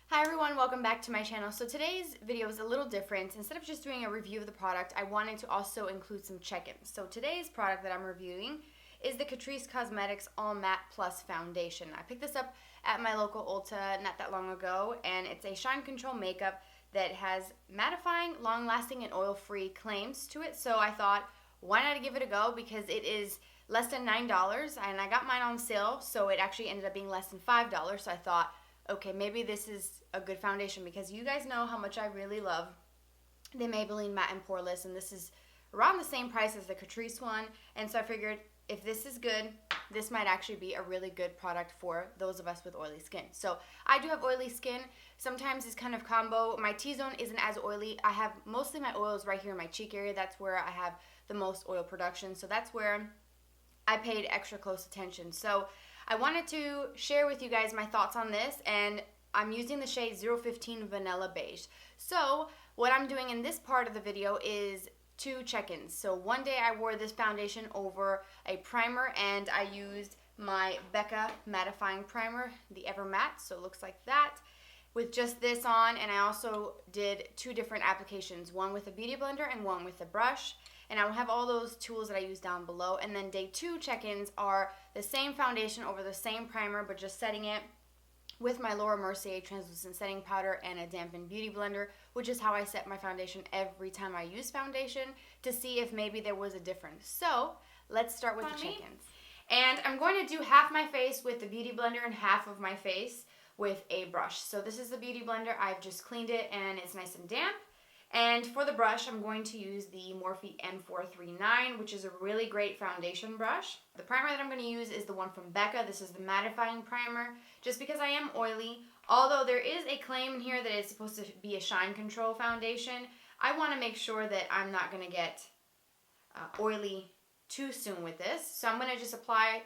Hi everyone, welcome back to my channel. So today's video is a little different. Instead of just doing a review of the product, I wanted to also include some check-ins. So today's product that I'm reviewing is the Catrice Cosmetics All Matte Plus Foundation. I picked this up at my local Ulta not that long ago, and it's a shine control makeup that has mattifying, long-lasting, and oil-free claims to it. So I thought, why not give it a go, because it is less than $9, and I got mine on sale, so it actually ended up being less than $5. So I thought, okay, maybe this is a good foundation, because you guys know how much I really love the Maybelline Matte and Poreless, and this is around the same price as the Catrice one, and so I figured if this is good, this might actually be a really good product for those of us with oily skin. So I do have oily skin. Sometimes it's kind of combo. My T-zone isn't as oily. I have mostly my oils right here in my cheek area. That's where I have the most oil production, so that's where I paid extra close attention. So I wanted to share with you guys my thoughts on this, and I'm using the shade 015 Vanilla Beige. So what I'm doing in this part of the video is two check-ins. So one day I wore this foundation over a primer, and I used my Becca mattifying primer, the Ever Matte, so it looks like that, with just this on. And I also did two different applications, one with a beauty blender and one with a brush. And I will have all those tools that I use down below. And then day two check-ins are the same foundation over the same primer, but just setting it with my Laura Mercier translucent setting powder and a dampened beauty blender, which is how I set my foundation every time I use foundation, to see if maybe there was a difference. So let's start with the check-ins. And I'm going to do half my face with the beauty blender and half of my face with a brush. So this is the beauty blender. I've just cleaned it and it's nice and damp. And for the brush, I'm going to use the Morphe M439, which is a really great foundation brush. The primer that I'm going to use is the one from Becca. This is the mattifying primer, just because I am oily. Although there is a claim in here that it's supposed to be a shine control foundation, I want to make sure that I'm not going to get oily too soon with this. So I'm going to just apply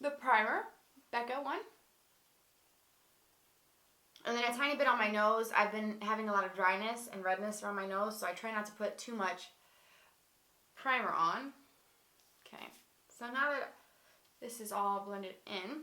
the primer, Becca one. And then a tiny bit on my nose. I've been having a lot of dryness and redness around my nose, so I try not to put too much primer on. Okay, so now that this is all blended in,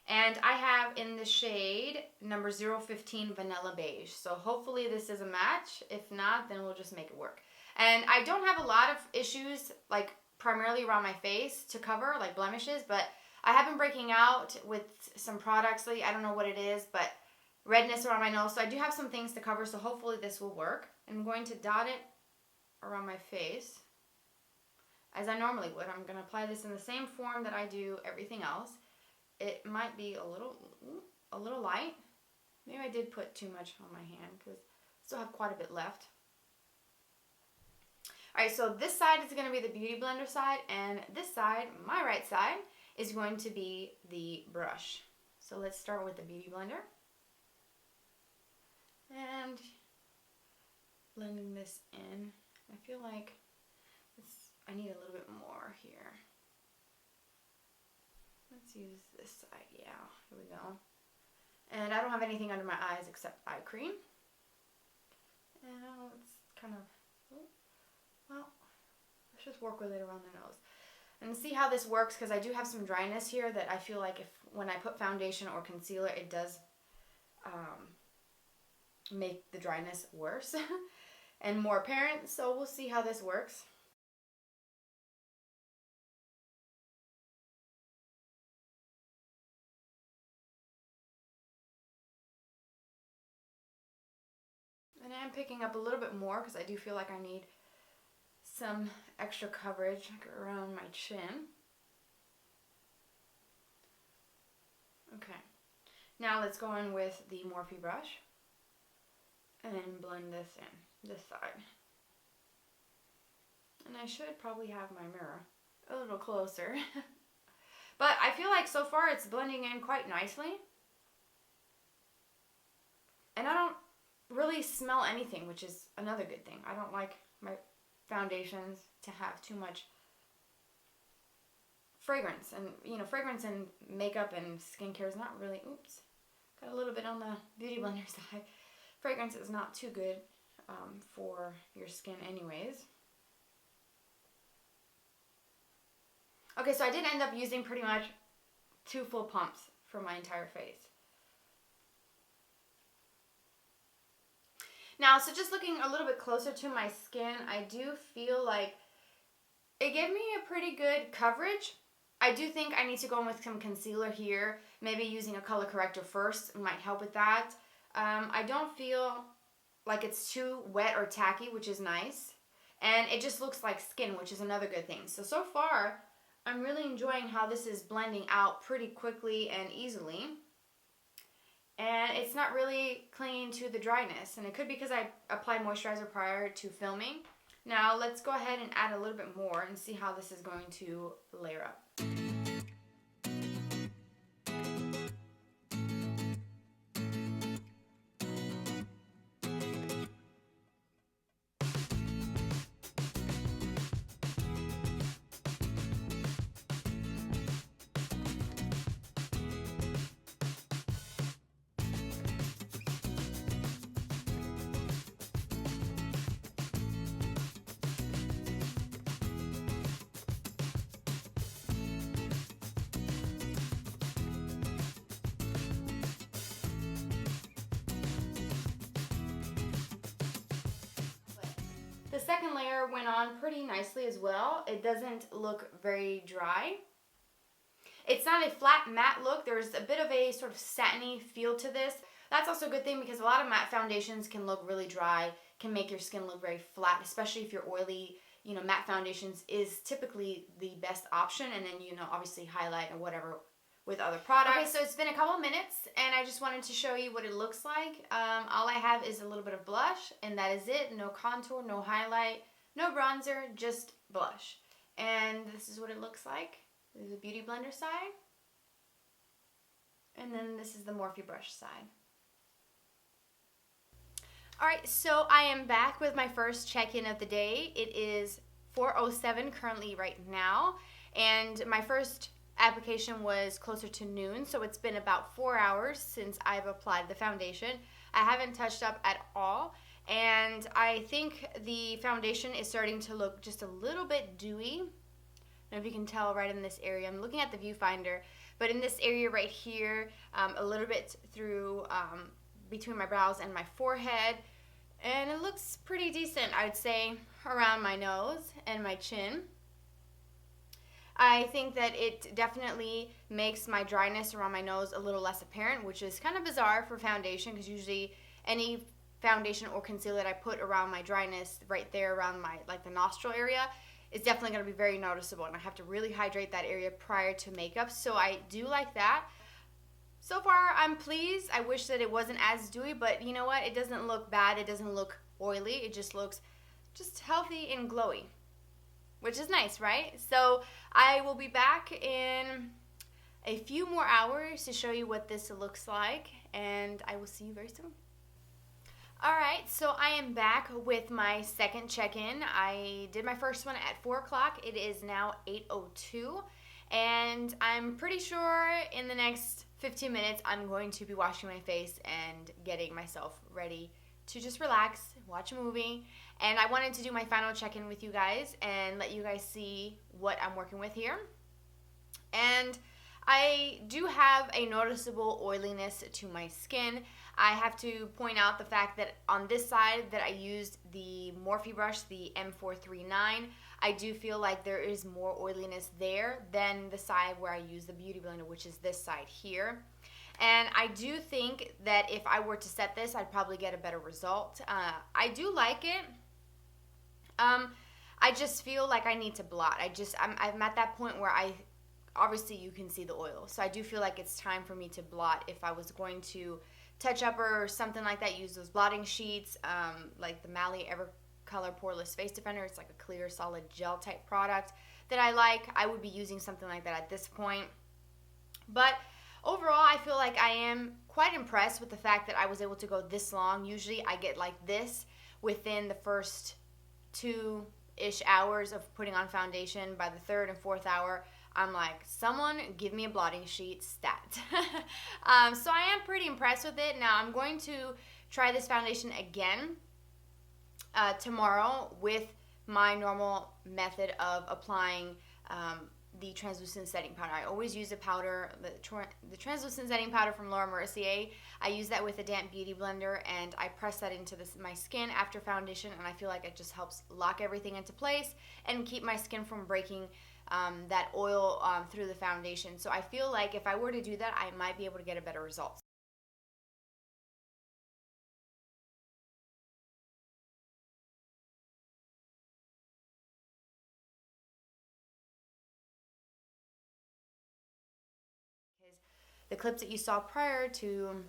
and I have in the shade number 015 Vanilla Beige. So hopefully this is a match. If not, then we'll just make it work. And I don't have a lot of issues, like primarily around my face to cover, like blemishes, but I have been breaking out with some products lately. I don't know what it is, but redness around my nose. So I do have some things to cover, so hopefully this will work. I'm going to dot it around my face as I normally would. I'm going to apply this in the same form that I do everything else. It might be a little light. Maybe I did put too much on my hand because I still have quite a bit left. Alright, so this side is going to be the beauty blender side, and this side, my right side, is going to be the brush. So let's start with the beauty blender. And blending this in. I feel like I need a little bit more here. Let's use this side. Yeah, here we go. And I don't have anything under my eyes except eye cream. And let's kind of, well, let's just work with it around the nose. And see how this works, because I do have some dryness here that I feel like when I put foundation or concealer, it does make the dryness worse and more apparent. So we'll see how this works. And I'm picking up a little bit more because I do feel like I need some extra coverage around my chin. Okay, now let's go in with the Morphe brush and blend this in, this side. And I should probably have my mirror a little closer. But I feel like so far it's blending in quite nicely. And I don't really smell anything, which is another good thing. I don't like my foundations to have too much fragrance, and you know, fragrance and makeup and skincare is not really, oops, got a little bit on the beauty blender side. Fragrance is not too good for your skin anyways. Okay, so I did end up using pretty much 2 full pumps for my entire face. Now, so just looking a little bit closer to my skin, I do feel like it gave me a pretty good coverage. I do think I need to go in with some concealer here. Maybe using a color corrector first might help with that. I don't feel like it's too wet or tacky, which is nice. And it just looks like skin, which is another good thing. So far, I'm really enjoying how this is blending out pretty quickly and easily. And it's not really clinging to the dryness. And it could be because I applied moisturizer prior to filming. Now let's go ahead and add a little bit more and see how this is going to layer up. The second layer went on pretty nicely as well. It doesn't look very dry. It's not a flat matte look. There's a bit of a sort of satiny feel to this. That's also a good thing because a lot of matte foundations can look really dry, can make your skin look very flat, especially if you're oily. You know, matte foundations is typically the best option, and then, you know, obviously highlight or whatever with other products. Okay, so it's been a couple minutes, and I just wanted to show you what it looks like. All I have is a little bit of blush, and that is it. No contour, no highlight, no bronzer, just blush. And this is what it looks like. This is the Beauty Blender side. And then this is the Morphe brush side. Alright, so I am back with my first check-in of the day. It is 4:07 currently right now, and my first application was closer to noon, so it's been about 4 hours since I've applied the foundation. I haven't touched up at all, and I think the foundation is starting to look just a little bit dewy. I don't know if you can tell right in this area. I'm looking at the viewfinder, but in this area right here, a little bit through between my brows and my forehead, and it looks pretty decent, I would say, around my nose and my chin. I think that it definitely makes my dryness around my nose a little less apparent, which is kind of bizarre for foundation because usually any foundation or concealer that I put around my dryness right there around my, like, the nostril area is definitely going to be very noticeable, and I have to really hydrate that area prior to makeup, so I do like that. So far, I'm pleased. I wish that it wasn't as dewy, but you know what? It doesn't look bad. It doesn't look oily. It just looks just healthy and glowy, which is nice, right? So I will be back in a few more hours to show you what this looks like, and I will see you very soon. Alright, so I am back with my second check-in. I did my first one at 4 o'clock. It is now 8:02, and I'm pretty sure in the next 15 minutes I'm going to be washing my face and getting myself ready to just relax, watch a movie. And I wanted to do my final check-in with you guys and let you guys see what I'm working with here. And I do have a noticeable oiliness to my skin. I have to point out the fact that on this side that I used the Morphe brush, the M439, I do feel like there is more oiliness there than the side where I use the Beauty Blender, which is this side here. And I do think that if I were to set this, I'd probably get a better result. I do like it. I just feel like I need to blot. I'm at that point where obviously you can see the oil. So I do feel like it's time for me to blot. If I was going to touch up or something like that, use those blotting sheets, like the Mally Evercolor Poreless Face Defender. It's like a clear, solid gel type product that I like. I would be using something like that at this point. But overall, I feel like I am quite impressed with the fact that I was able to go this long. Usually I get like this within the first 2-ish hours of putting on foundation. By the 3rd and 4th hour, I'm like, someone give me a blotting sheet stat. So I am pretty impressed with it. Now I'm going to try this foundation again tomorrow with my normal method of applying the translucent setting powder. I always use a powder, the translucent setting powder from Laura Mercier. I use that with a damp beauty blender, and I press that into my skin after foundation, and I feel like it just helps lock everything into place and keep my skin from breaking that oil through the foundation. So I feel like if I were to do that, I might be able to get a better result. The clips that you saw prior to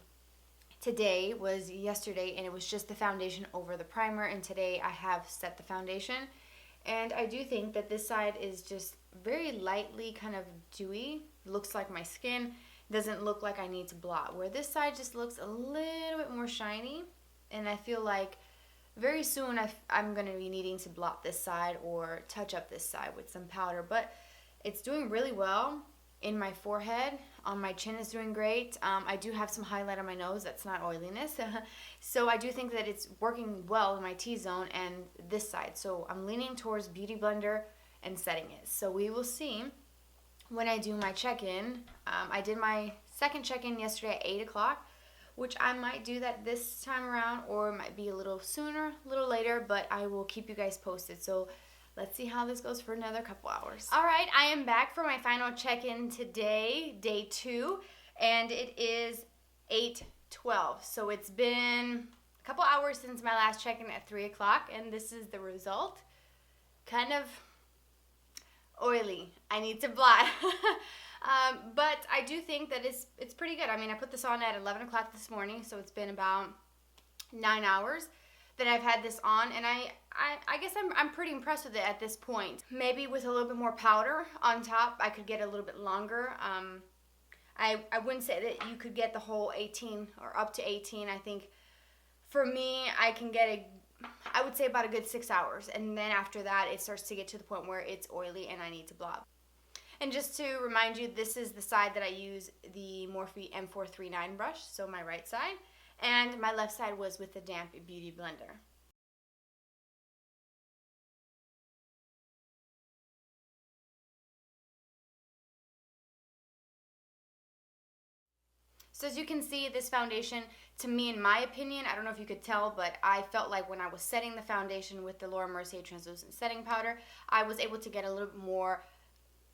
today was yesterday, and it was just the foundation over the primer, and today I have set the foundation. And I do think that this side is just very lightly kind of dewy, looks like my skin, doesn't look like I need to blot, where this side just looks a little bit more shiny, and I feel like very soon I'm going to be needing to blot this side or touch up this side with some powder. But it's doing really well in my forehead. On my chin is doing great. I do have some highlight on my nose. That's not oiliness. So I do think that it's working well in my T-zone and this side. So I'm leaning towards Beauty Blender and setting it. So we will see when I do my check-in. I did my second check-in yesterday at 8 o'clock, which I might do that this time around, or it might be a little sooner, a little later, but I will keep you guys posted. So let's see how this goes for another couple hours. All right, I am back for my final check-in today, day 2, and it is 8:12. So it's been a couple hours since my last check-in at 3 o'clock, and this is the result. Kind of oily. I need to blot. But I do think that it's pretty good. I mean, I put this on at 11 o'clock this morning, so it's been about 9 hours that I've had this on, and I guess I'm pretty impressed with it at this point. Maybe with a little bit more powder on top, I could get a little bit longer. I wouldn't say that you could get the whole 18 or up to 18. I think for me, I can get I would say about a good 6 hours, and then after that, it starts to get to the point where it's oily and I need to blot. And just to remind you, this is the side that I use the Morphe M439 brush, so my right side, and my left side was with the damp beauty blender. So as you can see, this foundation, to me, in my opinion, I don't know if you could tell, but I felt like when I was setting the foundation with the Laura Mercier translucent setting powder, I was able to get a little bit more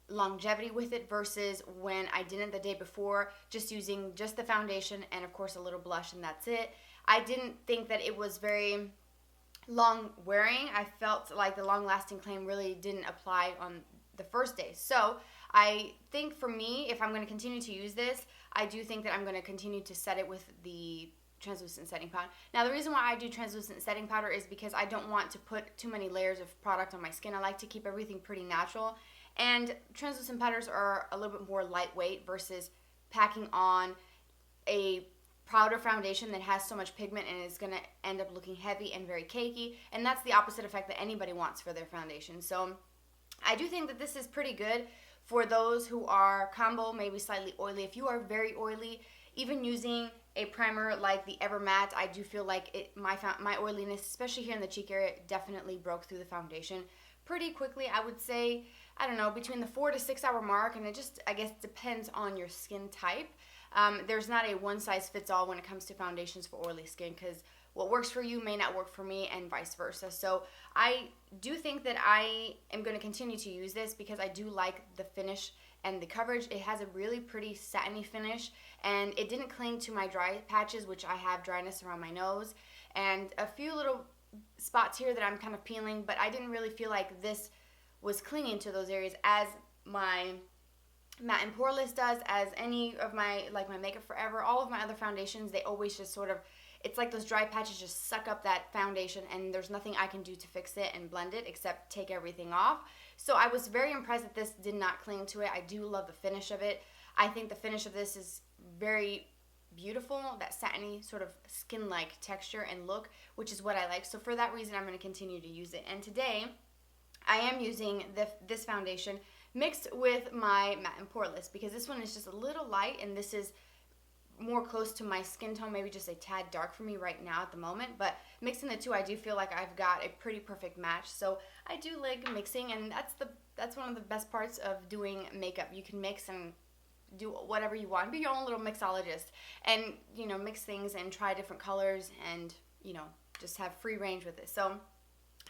longevity with it versus when I didn't the day before, just using just the foundation and of course a little blush, and that's it. I didn't think that it was very long wearing. I felt like the long lasting claim really didn't apply on the first day. So I think for me, if I'm going to continue to use this, I do think that I'm going to continue to set it with the translucent setting powder. Now, the reason why I do translucent setting powder is because I don't want to put too many layers of product on my skin. I like to keep everything pretty natural, and translucent powders are a little bit more lightweight versus packing on a powder foundation that has so much pigment and is going to end up looking heavy and very cakey, and that's the opposite effect that anybody wants for their foundation. So I do think that this is pretty good for those who are combo, maybe slightly oily. If you are very oily, even using a primer like the Ever Matte, I do feel like my oiliness, especially here in the cheek area, definitely broke through the foundation pretty quickly. I would say, I don't know, between the 4 to 6 hour mark, and it just, I guess, depends on your skin type. There's not a one size fits all when it comes to foundations for oily skin, because what works for you may not work for me and vice versa. So I do think that I am going to continue to use this because I do like the finish and the coverage. It has a really pretty satiny finish, and it didn't cling to my dry patches, which I have dryness around my nose and a few little spots here that I'm kind of peeling, but I didn't really feel like this was clinging to those areas as my Matte and Poreless does, as any of my, like my Makeup Forever, all of my other foundations, they always just sort of, it's like those dry patches just suck up that foundation, and there's nothing I can do to fix it and blend it except take everything off. So I was very impressed that this did not cling to it. I do love the finish of it. I think the finish of this is very beautiful, that satiny sort of skin-like texture and look, which is what I like. So for that reason, I'm going to continue to use it. And today, I am using this foundation mixed with my Matte and Poreless, because this one is just a little light and this is more close to my skin tone, maybe just a tad dark for me right now at the moment. But mixing the two, I do feel like I've got a pretty perfect match. So I do like mixing, and that's one of the best parts of doing makeup. You can mix and do whatever you want. Be your own little mixologist and, you know, mix things and try different colors and, you know, just have free range with it. So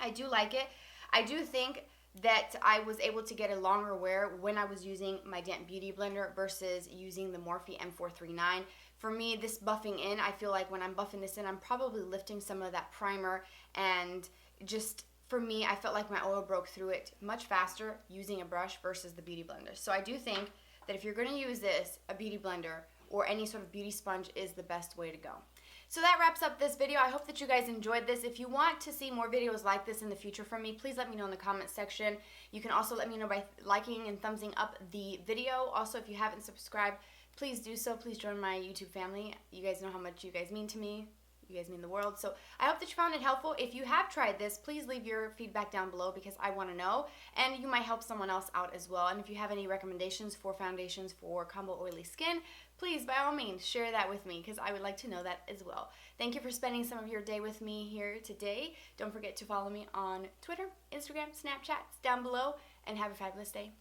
I do like it. I do think that I was able to get a longer wear when I was using my damp beauty blender versus using the Morphe M439. For me, this buffing in, I feel like when I'm buffing this in, I'm probably lifting some of that primer, and just for me, I felt like my oil broke through it much faster using a brush versus the beauty blender. So I do think that if you're going to use this, a beauty blender or any sort of beauty sponge is the best way to go. So that wraps up this video. I hope that you guys enjoyed this. If you want to see more videos like this in the future from me, please let me know in the comment section. You can also let me know by liking and thumbsing up the video. Also, if you haven't subscribed, please do so. Please join my YouTube family. You guys know how much you guys mean to me. You guys mean the world. So I hope that you found it helpful. If you have tried this, please leave your feedback down below because I want to know, and you might help someone else out as well. And if you have any recommendations for foundations for combo oily skin, please, by all means, share that with me because I would like to know that as well. Thank you for spending some of your day with me here today. Don't forget to follow me on Twitter, Instagram, Snapchat. It's down below, and have a fabulous day.